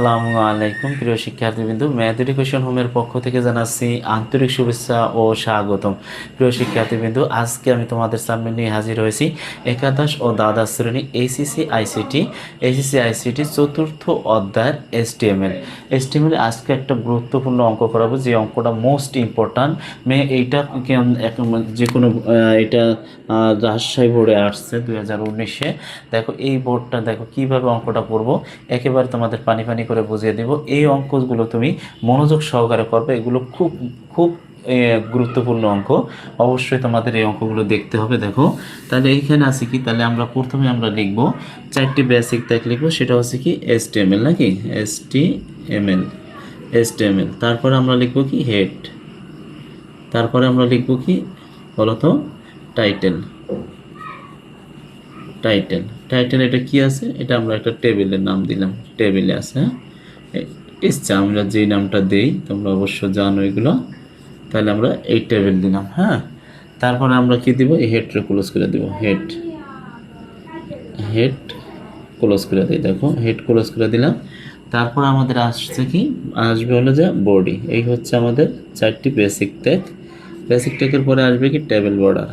আসসালামু আলাইকুম প্রিয় শিক্ষার্থীবৃন্দ, ম্যাথ এডুকেশন হোমের পক্ষ থেকে জানাচ্ছি আন্তরিক শুভেচ্ছা ও স্বাগতম। প্রিয় শিক্ষার্থীবৃন্দ, আজকে আমি তোমাদের সামনে নিয়ে হাজির হয়েছি একাদশ ও দ্বাদশ শ্রেণী এইচএসসি আইসিটি চতুর্থ অধ্যায়ের এসটিএমএল আজকে একটা গুরুত্বপূর্ণ অঙ্ক করাবো, যে অঙ্কটা মোস্ট ইম্পর্ট্যান্ট। এইটা যে কোনো এটা রাজশাহী বোর্ডে আসছে 2019-এ। দেখো এই বোর্ডটা, দেখো কিভাবে অঙ্কটা করবো, একেবারে তোমাদের পানি পানি করে বুঝিয়ে দেব। এই অঙ্কগুলো তুমি মনোযোগ সহকারে করবে, এগুলো খুব খুব গুরুত্বপূর্ণ অঙ্ক। অবশ্যই তোমাদের এই অঙ্কগুলো দেখতে হবে। দেখো তাহলে এইখানে আছে কি, তাহলে আমরা প্রথমে আমরা লিখবো চারটি বেসিক ট্যাগ লিখবো, সেটা হচ্ছে কি এসটিএমএল, নাকি এসটিএমএল। তারপরে আমরা লিখবো কি হেড, তারপরে আমরা লিখবো কি বলতো টাইটেল। টাইটেল এটা কি আছে, এটা আমরা একটা টেবিলের নাম দিলাম, টেবিলে আছে। হ্যাঁ, ইচ্ছা আমরা যেই নামটা দেই তোমরা অবশ্য জানো এগুলো। তাহলে আমরা এই টেবিল দিলাম। হ্যাঁ, তারপরে আমরা কি দিব, এই হেডটা ক্লোজ করে দিব। হেড ক্লোজ করে দিই। দেখো হেড ক্লোজ করে দিলাম। তারপর আমাদের আসছে কি, আসবে হলো যে বডি। এই হচ্ছে আমাদের চারটি বেসিক ট্যাগের পরে আসবে কি টেবিল বর্ডার।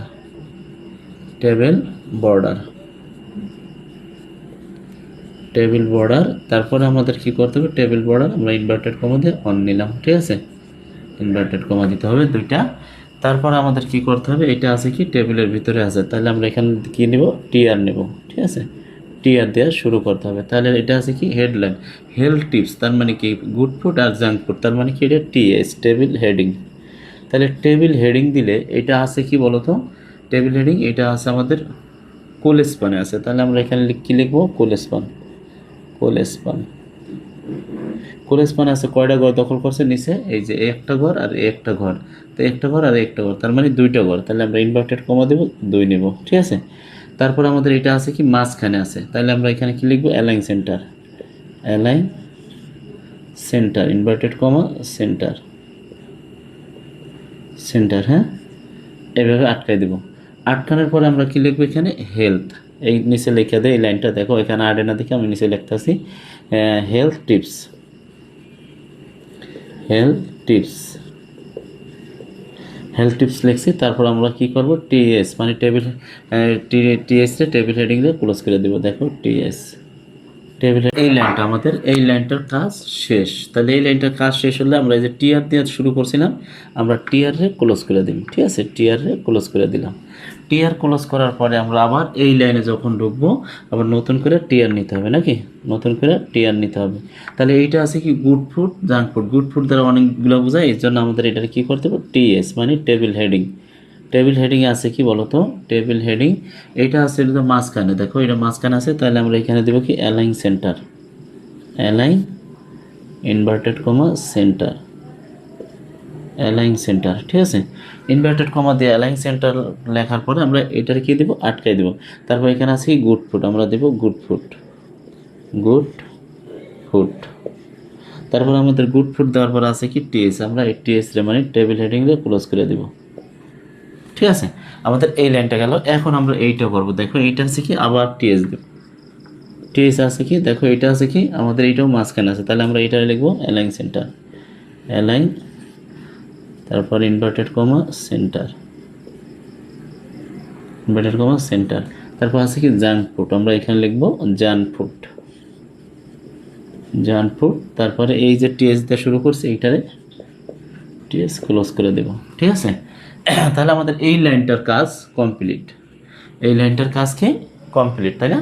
তারপরে আমাদের কি করতে হবে, টেবিল বর্ডার আমরা ইনভার্টেড কমা দিয়ে অন নিলাম। ঠিক আছে, ইনভার্টেড কমা দিতে হবে দুইটা। তারপরে আমাদের কি করতে হবে, এটা আছে কি টেবিলের ভিতরে আছে, তাহলে আমরা এখানে কি নেব, টিআর নেব। ঠিক আছে, টিআর দেওয়া শুরু করতে হবে। তাহলে এটা আছে কি হেডলাইন, হেলথ টিপস, তার মানে কি গুড ফুড আর জাঙ্ক ফুড, তার মানে কি এটা টিএস, টেবিল হেডিং। তাহলে টেবিল হেডিং দিলে এটা আছে কি বলতো, টেবিল হেডিং এটা আছে আমাদের কোলেস্পানে আছে। তাহলে আমরা এখানে কি লিখবো, কোলেস্পান আছে। কয়টা ঘর দখল করছে নিচে, এই যে একটা ঘর আর একটা ঘর, তো একটা ঘর আর একটা ঘর, তার মানে দুইটা ঘর। তাহলে আমরা ইনভার্টেড কমা দেবো, 2 নেব। ঠিক আছে, তারপর আমাদের এটা আছে কি মাঝখানে আছে, তাহলে আমরা এখানে কি লিখবো, align centre inverted comma centre. হ্যাঁ, এইভাবে আটকাই দেব। আটকানোর পরে আমরা কি লিখবো, এখানে হেলথ, এই নিচে লিখে দেয়। এই লাইনটা দেখো এখানে আড়ে না দেখে আমি নিচে লিখতেছি হেলথ টিপস লিখছি। তারপর আমরা কি করব, টিএস মানে টেবিল, টিএস রে টেবিল হেডিং দিয়ে ক্লোজ করে দেব। দেখো টিএস টেবিল, এই লাইনটা আমাদের, এই লাইনটার কাজ শেষ। তাহলে এই লাইনটার কাজ শেষ হলে আমরা এই যে টিআর দিয়ে শুরু করছিলাম, আমরা টিআর রে ক্লোজ করে দিই। ঠিক আছে, টিআর রে ক্লোজ করে দিলাম। টিআর ক্লোজ করার পরে আমরা আবার এই লাইনে যখন ঢুকবো, আবার নতুন করে টিআর নিতে হবে, নাকি নতুন করে টিআর নিতে হবে। তাহলে এইটা আছে কি good food junk food, good food দ্বারা অনেকগুলো বোঝায়, এই জন্য আমাদের এটা কি করতে হবে, টিএস মানে টেবিল হেডিংয়ে আছে কি বলতো, টেবিল হেডিং এইটা আছে এটা মাঝখানে। দেখো এটা মাঝখানে আছে, তাহলে আমরা এখানে দেবো কি অ্যালাইন ইনভার্টেড কমা সেন্টার। ঠিক আছে, ইনভার্টেড কমা দিয়ে অ্যালাইন সেন্টার লেখার পরে আমরা এটার কি দেবো, আটকাই দেবো। তারপর এখানে আছে কি গুড ফুড, আমরা দেবো গুড ফুড। তারপর আমাদের গুড ফুড দেওয়ার পর আছে কি টিএস, আমরা এই টিএস রে মানে টেবিল হেডিং দিয়ে ক্লোজ করে দেবো। ঠিক আছে, আমাদের এই লাইনটা গেল। এখন আমরা এইটা করবো। দেখো এইটা আছে কি, আবার টিএস দেব। টিএস আছে কি, দেখো এটা আছে কি আমাদের, এইটাও মাঝখানে আছে, তাহলে আমরা এটা লিখবো অ্যালাইন সেন্টার, তারপর ইনভার্টেড কমা সেন্টার। তারপর আছে কি জাঙ্ক ফুড, আমরা এখানে লিখবো জাঙ্ক ফুড। তারপরে এই যে টিএস দিয়ে শুরু করছে, এইটারে টিএস ক্লোজ করে দেব। ঠিক আছে, তাহলে আমাদের এই লাইনটার কাজ কমপ্লিট। তাই না?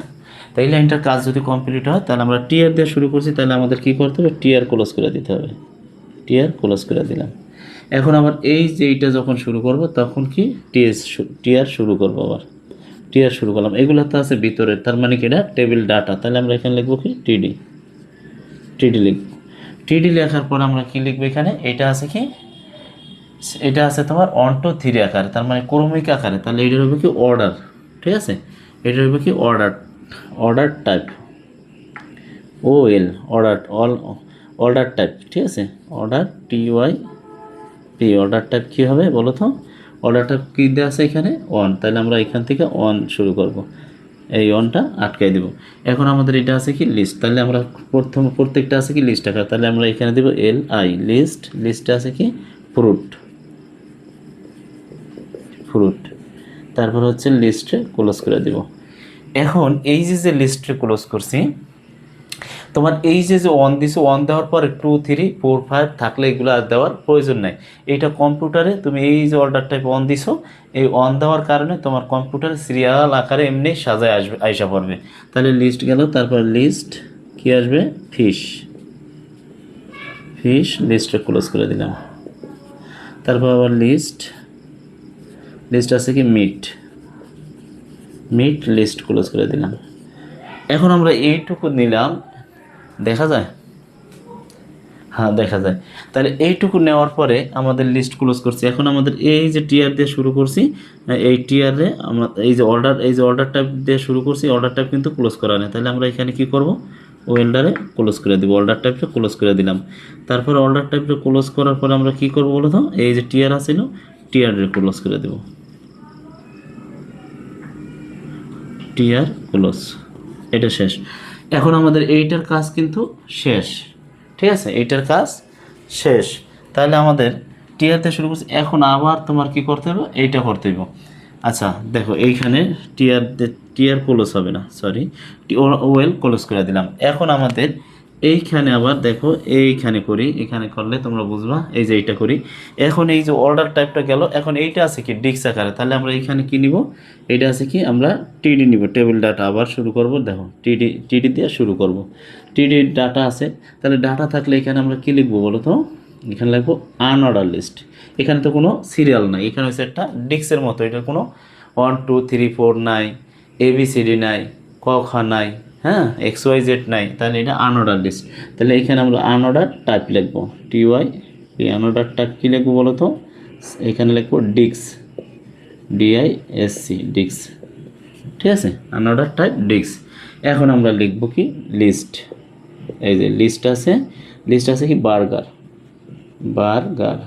তাই এই লাইনটার কাজ যদি কমপ্লিট হয়, তাহলে আমরা টিআর দিয়ে শুরু করছি, তাহলে আমাদের কি করতে হবে, টিআর ক্লোজ করে দিতে হবে। টিআর ক্লোজ করে দিলাম। এখন আবার এই যে এইটা যখন শুরু করব, তখন কি টিআর শুরু করবো, আবার টিআর শুরু করলাম। এগুলো তো আছে ভিতরের, তার মানে কি এটা টেবিল ডাটা। তাহলে আমরা এখানে লিখবো কি টিডি লিখবো। টিডি লেখার পর আমরা কি লিখবো, এখানে এটা আছে কি, এটা আছে তোমার 1 to 3 আকারে, তার মানে ক্রমিক আকারে। তাহলে এটা হবে কি অর্ডার। ঠিক আছে, এটা হবে কি অর্ডার টাইপ, অর্ডার টাইপ। ঠিক আছে, অর্ডার টাইপ কী হবে বলো তো, অর্ডার টাইপ কী দেওয়া আছে এখানে 1, তাহলে আমরা এখান থেকে 1 শুরু করব। এই অনটা আটকাই দেব। এখন আমাদের এটা আছে কি লিস্ট, তাহলে আমরা প্রত্যেকটা আছে কি লিস্ট আকার, তাহলে আমরা এখানে দেব LI লিস্ট, লিস্টে আছে কি ফ্রুট, ফ্রুট, তারপর হচ্ছে লিস্টে ক্লোজ করে দেব। এখন এই যে লিস্টে ক্লোজ করছি, তোমার এই যে অন দিছো, অন দেওয়ার পরে 2 3 4 5 থাকলে এগুলো আর দেওয়ার প্রয়োজন নাই। এইটা কম্পিউটারে তুমি এই যে অর্ডার টাইপ অন দিছো, এই অন দেওয়ার কারণে তোমার কম্পিউটারে সিরিয়াল আকারে এমনি সাজায় আসবে, আইসা পড়বে। তাহলে লিস্ট গেল, তারপর লিস্ট কি আসবে ফিশ, ফিশ লিস্টে ক্লোজ করে দিলাম। তারপর আবার লিস্ট, লিস্ট আছে কি মিট, মিট লিস্ট ক্লোজ করে দিলাম। এখন আমরা এইটুকু নিলাম, দেখা যায়, হ্যাঁ দেখা যায়। তাহলে এইটুকু নেওয়ার পরে আমাদের লিস্ট ক্লোজ করছি। এখন আমাদের এই যে টিয়ার দিয়ে শুরু করছি, এই টিয়ারে আমরা এই যে অর্ডার টাইপ দিয়ে শুরু করছি, অর্ডার টাইপ কিন্তু ক্লোজ করা নেই। তাহলে আমরা এখানে কি করব, ওয়েল্ডারে ক্লোজ করে দেবো, অর্ডার টাইপটা ক্লোজ করে দিলাম। তারপর অর্ডার টাইপটা ক্লোজ করার পরে আমরা কি করব বলো তো, এই যে টিয়ার আছিল, টিয়ারে ক্লোজ করে দেবো, টিয়ার ক্লোজ, এটা শেষ। এখন আমাদের এইটার কাজ কিন্তু শেষ, ঠিক আছে, এইটার কাজ শেষ। তাহলে আমাদের টিয়ারতে শুরু করছি, এখন আবার তোমার কি করতে হবে, এইটা করতে হবে। আচ্ছা দেখো এইখানে টিয়ার ক্লোজ হবে না, সরি, ওয়েল ক্লোজ করে দিলাম। এখন আমাদের এইখানে আবার দেখো, এইখানে করি, এখানে করলে তোমরা বুঝবা, এই যে এইটা করি। এখন এই যে অর্ডার টাইপটা গেল, এখন এইটা আছে কি ডিক্স আকারে, তাহলে আমরা এইখানে কি নিব, এইটা আছে কি আমরা টিডি নিব, টেবিল ডাটা আবার শুরু করব। দেখো টিডি দিয়ে শুরু করব, টিডি ডাটা আছে। তাহলে ডাটা থাকলে এখানে আমরা কি লিখবো বলো তো, এখানে লিখবো আনঅর্ডার লিস্ট। এখানে তো কোনো সিরিয়াল নাই, এখানে হচ্ছে একটা ডিক্সের মতো, এটা কোনো 1 2 3 4 নাই, ABCD নাই, ক খ নাই, হ্যাঁ XYZ নাই, তাহলে এটা আনঅর্ডার লিস্ট। তাহলে এখানে আমরা আনঅর্ডার টাইপ লিখবো, TY, এই আনঅর্ডার টাইপ কী লিখবো বলো তো, এখানে লিখবো ডিক্স, DISC ডিক্স, ঠিক আছে, আনঅর্ডার টাইপ ডিক্স। এখন আমরা লিখবো কি লিস্ট, এই যে লিস্ট আছে, লিস্ট আছে কি বার্গার, বার্গার,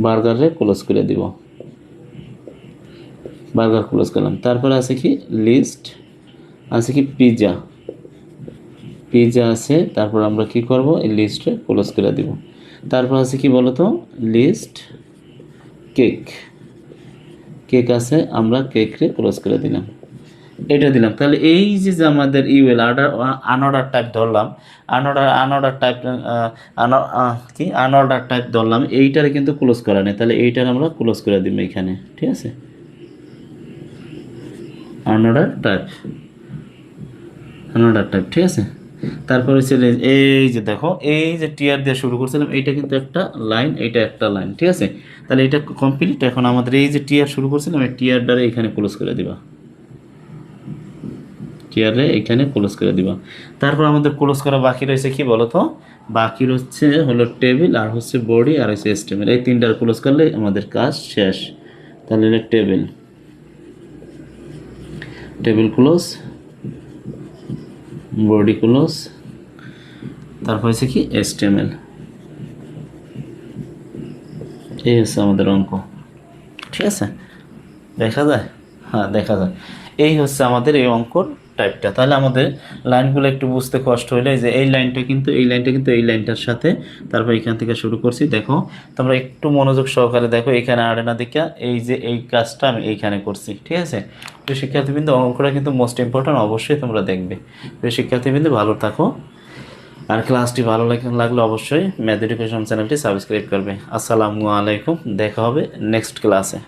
বার্গারে ক্লোজ করে দিব, বার্গার ক্লোজ করলাম। তারপরে আছে কি লিস্ট আছে কি পিৎজা, পিৎজা আছে। তারপর আমরা কি করব, এই লিস্টে ক্লোজ করে দিব। তারপর আছে কি বলো তো, লিস্ট কেক, কেক আছে, আমরা কেকরে ক্লোজ করে দিলাম, এটা দিলাম। তাহলে এই যে আমাদের ইউএল আনঅর্ডার টাইপ ধরলাম, আনঅর্ডার টাইপ কি আনঅর্ডার টাইপ ধরলাম, এইটারে কিন্তু ক্লোজ করা নেই, তাহলে এইটার আমরা ক্লোজ করে দিব এখানে, ঠিক আছে, আনঅর্ডার টাইপ, আনঅর্ডার টাইপ, ঠিক আছে। তারপর হচ্ছে এই যে দেখো, এই যে টিয়ার দিয়ে শুরু করছিলাম, এইটা কিন্তু একটা লাইন, এইটা একটা লাইন, ঠিক আছে। তাহলে এটা কমপ্লিট। এখন আমাদের এই যে টিয়ার শুরু করছিলাম, এই টিয়ার দ্বারা এখানে ক্লোজ করে দিবা, টিয়ারে এখানে ক্লোজ করে দিবা। তারপর আমাদের ক্লোজ করা বাকি রয়েছে কি বলো তো, বাকি হচ্ছে হলো টেবিল, আর হচ্ছে বডি, আর হচ্ছে HTML, এই তিনটার ক্লোজ করলে আমাদের কাজ শেষ। তাহলে এটা table, table close, body close, তারপর হচ্ছে কি HTML, এই হচ্ছে আমাদের অঙ্ক, ঠিক আছে, দেখা যায়, হ্যাঁ দেখা যায়। এই হচ্ছে আমাদের এই অঙ্কর টাইপটা। তাহলে আমাদের লাইনগুলো একটু বুঝতে কষ্ট হলে, যে এই লাইনটা কিন্তু এই লাইনটার সাথে, তারপর এখান থেকে শুরু করছি। দেখো তোমরা একটু মনোযোগ সহকারে দেখো, এখানে আড়েনা দিকে এই যে এই কাজটা আমি এইখানে করছি, ঠিক আছে। তো শিক্ষার্থীবৃন্দ, অঙ্কটা কিন্তু মোস্ট ইম্পর্ট্যান্ট, অবশ্যই তোমরা দেখবে। তো শিক্ষার্থীবৃন্দ ভালো থাকো, আর ক্লাসটি ভালো লাগলে অবশ্যই ম্যাথ এডুকেশন চ্যানেলটি সাবস্ক্রাইব করবে। আসসালামু আলাইকুম, দেখা হবে নেক্সট ক্লাসে।